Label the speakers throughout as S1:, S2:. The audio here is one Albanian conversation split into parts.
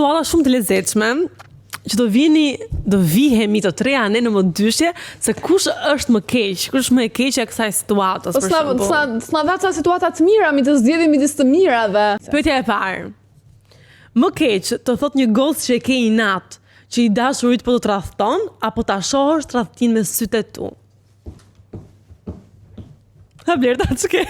S1: situata shumë të lezetshme që do vihemi të treja ne në më dyshje se kush është më keq, kush më e keqja kësaj situatës për shembull.
S2: S'na dha ca situata të mira, mi të zgjedhim midis të mirave.
S1: Pyetja e parë. Më keq të thot një gocë që e ke inat, që i dashurit po të tradhton, apo ta shohësh tradhtin me sytë e tu? Ha Blerta, s'ke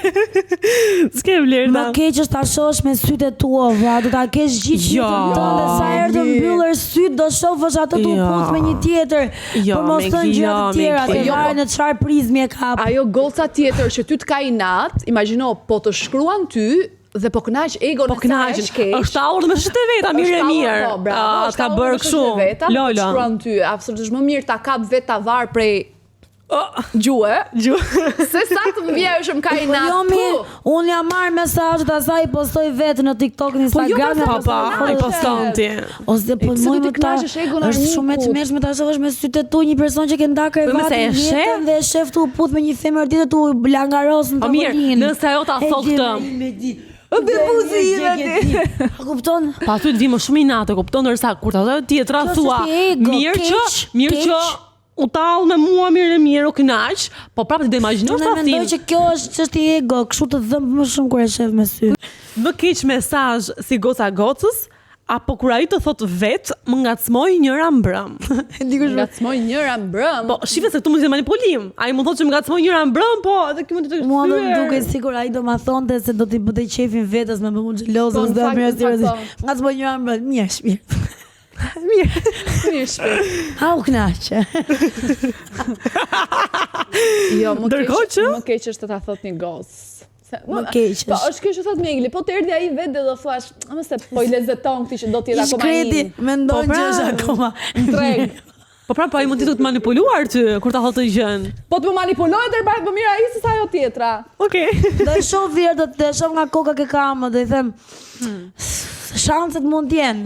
S1: Blerta.
S3: Më keq është ta shohësh me sytë e tua, vlla, do ta kesh gjithë jetën tënde, sa herë të mbyllësh syt do shohësh atë të put me një tjetër. Por mos thënë gjëra të tjera, se varet në çfarë prizmi e ka.
S2: Ajo goca tjetër që ty të ka inat, imagjino po të shkruan ty dhe po kënaq egon e saj shkeq.
S1: Është taur me sytë veta, mirë.
S2: Po, bravo.
S1: Ka bërë kështu.
S2: Lola. Shkruan ty, absolutisht më mirë ta kap vetë ta var prej gjuhë. Se sa të më vjen është më ka inat.
S3: Unë jam marr mesazhet asaj, postoj vetë në TikTok, në Instagram,
S1: i poston ti.
S3: Ose po më ta është shumë e çmeshme ta shohësh me sytë e tu një person që ke ndar krevatin vetëm dhe e shef tu put me një femër tjetër tu langaros në tavolinë.
S1: Nëse ajo ta thot këtë.
S3: A kupton?
S1: Pa ty të vi më shumë inate, kupton, ndërsa kur ta tjetra thua, mirë që u tall me mua mirë, u kënaq, po prapë të imagjinosh ta thim.
S3: Mendoj që kjo është çështje ego, kështu të dhëmb më shumë kur e shef me sy.
S1: Më keq mesazh si goca gocës, apo kur ai të thot vet, më ngacmoj njëra mbrëm.
S2: Ngacmoj njëra mbrëm.
S1: Po, shife se këtu mund të manipulim. Ai më thot që më ngacmoj njëra mbrëm, po, edhe kjo mund të
S3: mua do më duket sikur ai do ma thonte se do t'i bëte qefin vetes me më xheloze, ose do më thënë, ngacmoj njëra mbrëm, mirë.
S2: Mirë shpirë.
S3: Ha u knaqe.
S2: Jo, më keq është të ta thot një gocë.
S3: Më keq është.
S2: Po, është kjo që thot Megli, po të erdhi ai vetë dhe do thuash, mëse po i lezeton këti që do t'jetë akoma një.
S3: Shkreti, mendon që është akoma
S2: treg.
S1: Po pra, ai mund të të manipuluar ty kur ta thot të gjën.
S2: Po të më manipuloj të bëhet më mirë ai se sa ajo tjetra.
S1: Okej.
S3: Do e shoh vjerë, do të shoh nga koka që kam, do i them shanset mund t'jenë.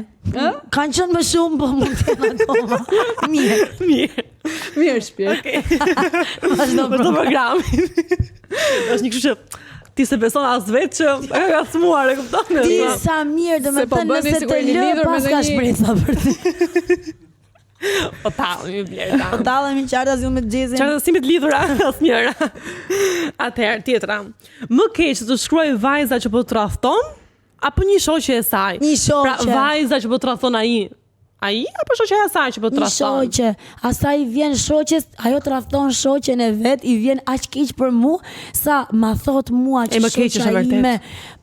S3: Kanë qenë më shumë, po mund t'jenë akoma.
S2: Mirë shpirë.
S1: Vazhdo programin. Është një kështu që ti se beson as vetë që e ka smuar, e kupton?
S3: Ti sa mirë, do me thënë nëse të lë pas ka shpresa për ti.
S1: Po tallemi Blerta.
S3: Po tallemi qarta si me xhezin.
S1: Qarta si me të lidhura asnjëra. Atëherë tjetra. Më keq të shkruaj vajza që po tradhton apo një shoqe e saj?
S3: Një shoqe.
S1: Pra vajza që po tradhton ai apo shoqja e saj që po tradhton?
S3: Një shoqe. Asaj vjen shoqes, ajo tradhton shoqen e vet, i vjen aq keq për mua sa ma thot mua që shoqja ime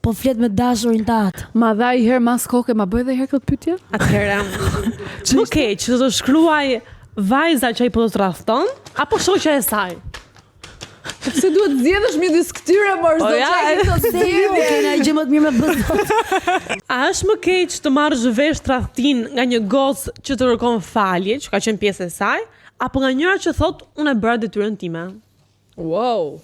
S3: po flet me dashurin tat.
S2: Ma dha i herë mas koke, ma bëj edhe herë këtë pyetje?
S1: Atëherë. Më keq të shkruaj vajza që ai po tradhton apo shoqja e saj?
S2: Pse duhet zgjedhësh midis këtyre, mor, s'do çaj të zgjedhë.
S3: Kena gjë më të mirë me bë.
S1: A është më keq të marrësh vesh tradhtin nga një gocë që të kërkon falje, që ka qenë pjesë e saj, apo nga njëra që thot unë e bëra detyrën time?
S2: Wow.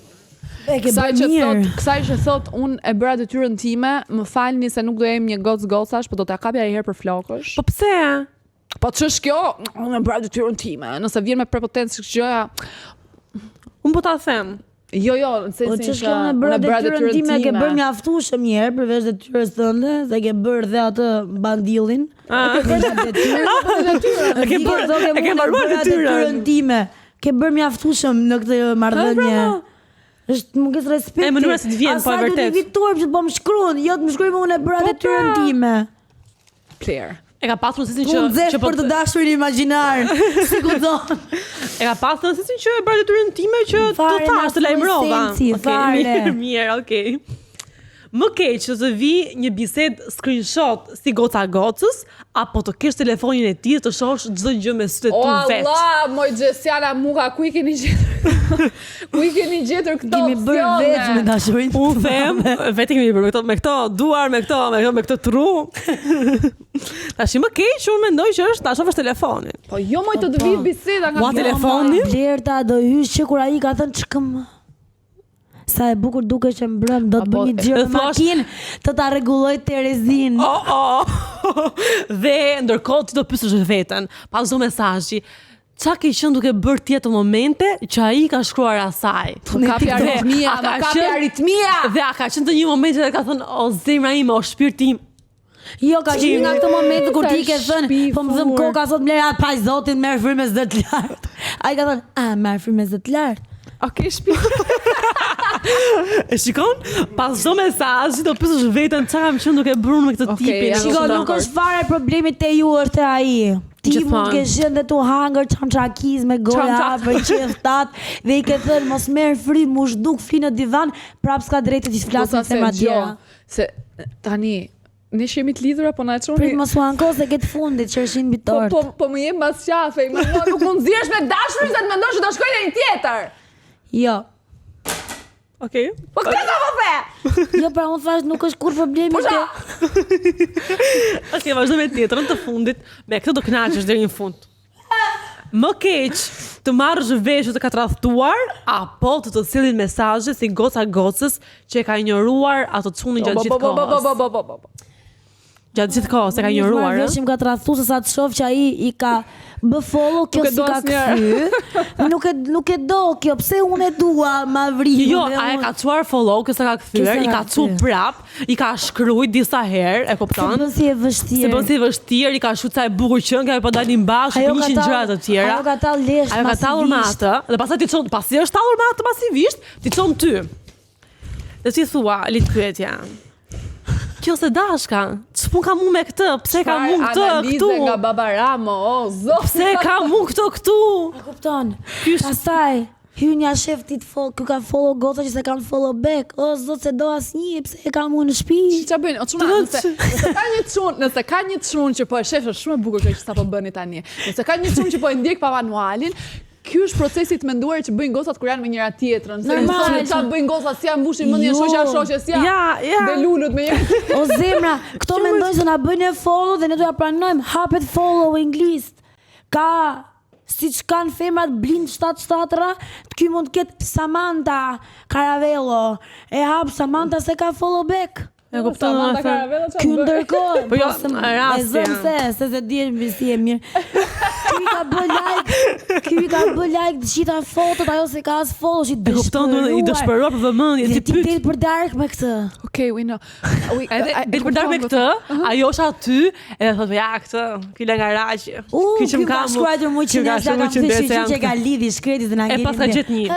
S3: Kësaj
S2: që thot unë e bëra detyrën time, më falni se nuk do jem një gocash, po do ta kapja një herë për flokësh.
S1: Po pse?
S2: Po ç'është kjo? Unë e bëra detyrën time. Nëse vjen me prepotencë gjëja,
S1: unë po ta them.
S2: Jo, në sensin
S3: që unë e bëra detyrën time, ke bërë mjaftueshëm një herë përveç detyrës tënde, se ke bërë dhe atë bandillin.
S2: Ke bërë detyrën.
S1: Ke bërë
S3: detyrën time. Ke bërë mjaftueshëm në këtë marrëdhënie. Është mungesë respekti.
S1: E mënyra se të vjen po e vërtet.
S3: Asaj do të vituar që të po më shkruan, jo të më shkruaj unë e bëra detyrën time.
S2: Clear.
S1: E ka pasur nësisin
S3: që për të dashurin imagjinar, si ku don.
S1: E ka pasur nësisin që e bëra detyrën time që të thash të lajmërova. Mirë, okay. Më keq që të vi një bisedë screenshot si goca gocës, apo të kesh telefonin e tij të shohësh çdo gjë me sytë tu vetë.
S2: O Allah, moj Xhesiana muka, ku i keni gjetur? Ku i keni gjetur këto opsione?
S3: Kemi bërë vetë me dashurinë.
S1: Unë them, vetë kemi bërë me këto duar, me këto tru. Tash më keq unë mendoj që është ta shohësh telefonin.
S2: Po jo moj të vi biseda nga
S1: telefonin.
S3: Blerta do hysh që kur ai ka thënë ç'këm. Sa e bukur duke që mbrëm, do të bëj një xhiro makinë të ta rregulloj Terezin.
S1: Dhe ndërkohë ti do pyesësh veten, pa çdo mesazhi, çka ke qenë duke bërë tjetër momente që ai ka shkruar asaj.
S2: Ka kapi aritmia, Dhe a ka qenë të një moment që ka thënë, o zemra ime, o shpirti im.
S3: Jo, ka qenë nga këtë moment kur ti ke thënë, po më thëm koka sot më lera pa zotin merr frymë zë të lartë. Ai ka thënë, merr frymë zë të lartë.
S2: Okej, shpi.
S1: E shikon? Pas çdo mesazhi do pyesësh veten çfarë kam qenë duke bërë me këtë tipin.
S3: Shikon, nuk është fare problemi te ju, është te ai. Ti mund të kesh qenë tu hangër çamçakiz me goja për qeftat dhe I ke thënë mos merr frymë, u zhduk fli në divan, prap s'ka drejtë të flasë me tema tjera.
S2: Se tani ne jemi të lidhura, po na çoni.
S3: Prit mos u anko se ke të fundit qershin mbi tort.
S2: Po më jem mbas qafej, nuk mund zihesh me dashurin se të mendosh që do shkoj në një tjetër.
S3: Jo.
S1: Okej.
S2: Po këtë do më the?
S3: Jo, pra unë thash nuk është kur problemi.
S1: Okej, vazhdo me tjetrën të fundit. Me këtë do kënaqesh deri në fund. Më keq të marrësh vesh të ka tradhtuar apo të sillin mesazhe si goca gocës që e ka injoruar ato çunin gjatë gjithë kohës. Gjatë gjithë kohës e ka injoruar.
S3: Veshim ka tradhtu se sa të shoh që ai I ka bë follow kjo si ka kthy. Nuk e do kjo, pse unë e dua ma vrim.
S1: Jo, ai ka çuar follow, kjo sa ka kthyer, I ka çu prap, I ka shkruajt disa herë, e kupton?
S3: Se bën si e vështirë.
S1: Se bën si e vështirë, I ka shut sa e bukur që nga po dalin bashkë, nishin gjëra të tjera.
S3: Ajo ka tall lesh.
S1: Ajo ka tallur me atë, dhe pastaj ti çon, pasi është tallur me atë masivisht, ti çon ty. Dhe si thua, li të pyetja. Kjo se dashka, ç'pun ka mu me këtë? Pse ka mu këtë këtu?
S2: Analize nga Baba Ramo, o zot.
S1: Pse ka mu këtë këtu?
S3: E kupton. Pastaj hynja sheftit kë ka follow goca që se kanë follow back. O zot se do asnjë, pse e ka mu në shtëpi?
S2: Ç'a bëjnë? O çuna, nëse ka një çun që po e shef është shumë e bukur kjo që sapo bëni tani. Nëse ka një çun që po e ndjek pa manualin, ky është procesi I të menduar që bëjnë gocat kur janë me njëra tjetrën. Se thonë ç'a bëjnë gocat, si janë mbushin mendjen shoqja, si janë belulut me njëra.
S3: O zemra, këto mendojnë se na bëjnë follow dhe ne do ja pranojmë, hapet following list. Ka siç kanë femrat blind 7-7-ra, ky mund të ketë Samantha Caravello. E hap Samantha se ka follow back.
S1: E kupton
S2: Samantha Caravello ç'a
S3: Ky ndërkohë.
S1: Po jo, rasti.
S3: Se di mbi si e mirë. Ky ka bë like të gjitha fotot, ajo se ka as follow, I
S1: E kupton, I dëshpëruar për vëmendje, ti pyet.
S3: Ti për dark me këtë.
S2: Okay, we know.
S1: Edhe për dark me këtë, ajo është aty, edhe thotë ja këtë, ky la garaq.
S3: Ky që më ka shkruar më që na ka thënë që ka lidhi shkreti dhe na ngeli.
S1: E pas ka gjetë një.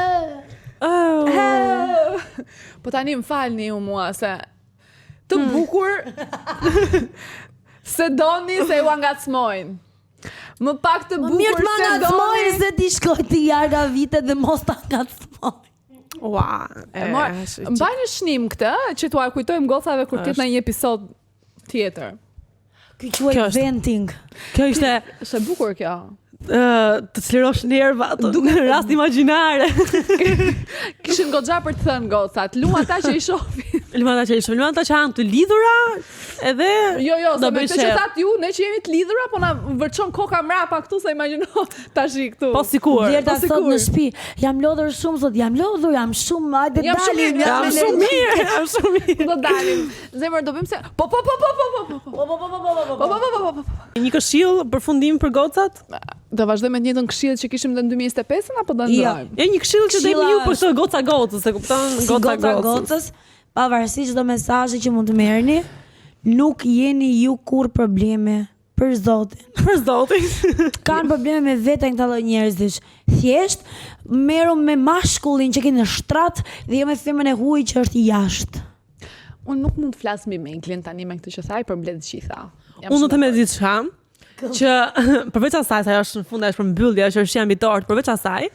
S2: Po tani më falni ju mua se të bukur se doni se ju angacmojnë. Më pak të bukur
S3: mirë
S2: se
S3: angacmojnë se ti shkoj ti jarga vite dhe mos ta angacmojnë.
S1: Ua,
S2: mbajnë shnim këtë që t'u kujtojmë gocave kur t'jetë në një episod tjetër.
S3: Ky quhet venting.
S1: Kjo ishte
S2: e bukur kjo.
S1: Të çlirosh nervat në rast imagjinare.
S2: Kishin goxha për të thënë gocat, lu ata që I shohin.
S1: Lu ata që janë të lidhura, edhe
S2: Jo, se me këtë që thatë ju, ne që jemi të lidhura, po na vërçon koka mrapa këtu se imagjino tash këtu.
S1: Po sikur.
S3: Djerta sot në shtëpi, jam lodhur shumë sot, jam shumë, hajde dalim.
S1: Jam shumë mirë.
S2: Do dalim. Zemër do bëjmë se po.
S1: Një këshill përfundim për gocat?
S2: Do vazhdojmë me të njëjtën këshill që kishim në 2025 apo do ndajmë?
S1: Ja, një këshill që dëmë ju për këtë goca gocës, e kupton?
S3: Goca gocës, pavarësisht çdo mesazhi që mund të merrni, nuk jeni ju kur probleme për Zotin.
S1: Për Zotin.
S3: Kanë probleme me veten këta lloj njerëzish. Thjesht merru me mashkullin që keni në shtrat dhe jo me femën e huaj që është jashtë.
S2: Unë nuk mund të flas mbi Menglin tani me këtë që thaj për mbledh gjitha.
S1: Unë do të them diçka që përveç asaj sa është në fund është për mbyllje, që është jam I tort, përveç asaj,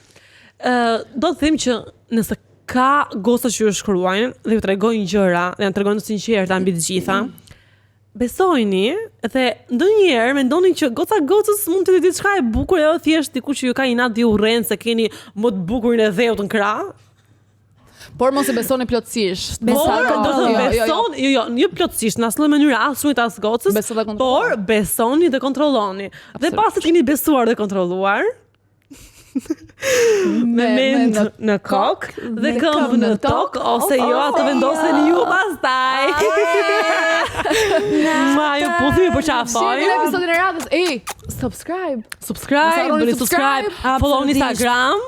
S1: do të them që nëse ka goca që ju shkruajnë dhe ju tregojnë gjëra, dhe janë tregojnë të sinqerta mbi të gjitha, besojini dhe ndonjëherë mendoni që goca gocës mund të jetë diçka e bukur, edhe thjesht diku që ju ka inat dhe urren se keni më të bukurin e dheut në krah.
S2: Por mos e besoni plotësisht.
S1: Jo plotësisht, në asnjë mënyrë as shumë as gocës, por besoni dhe kontrolloni. Dhe pasi keni besuar dhe kontrolluar, me mend në kokë dhe këmbë në tokë, ose jo atë vendoseni ju pastaj. Ma ju puthimi për çfarë fajin.
S2: Në episodin e radhës,
S1: Subscribe, follow në Instagram.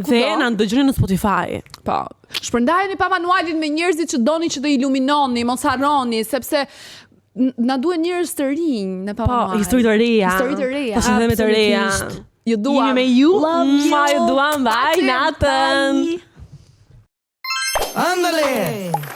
S1: Dhe na ndëgjoni në Spotify.
S2: Po. Shpërndajeni pa manualin me njerëzit që doni që të iluminoni, mos harroni, sepse na duhen njerëz të rinj në
S1: Po, histori të reja.
S2: Histori të reja.
S1: Përshëndetje të reja.
S2: Ju duam.
S1: Jemi me ju.
S3: Love you.
S1: Ju duam. Bye, natën.
S3: Bye.
S4: Ándale.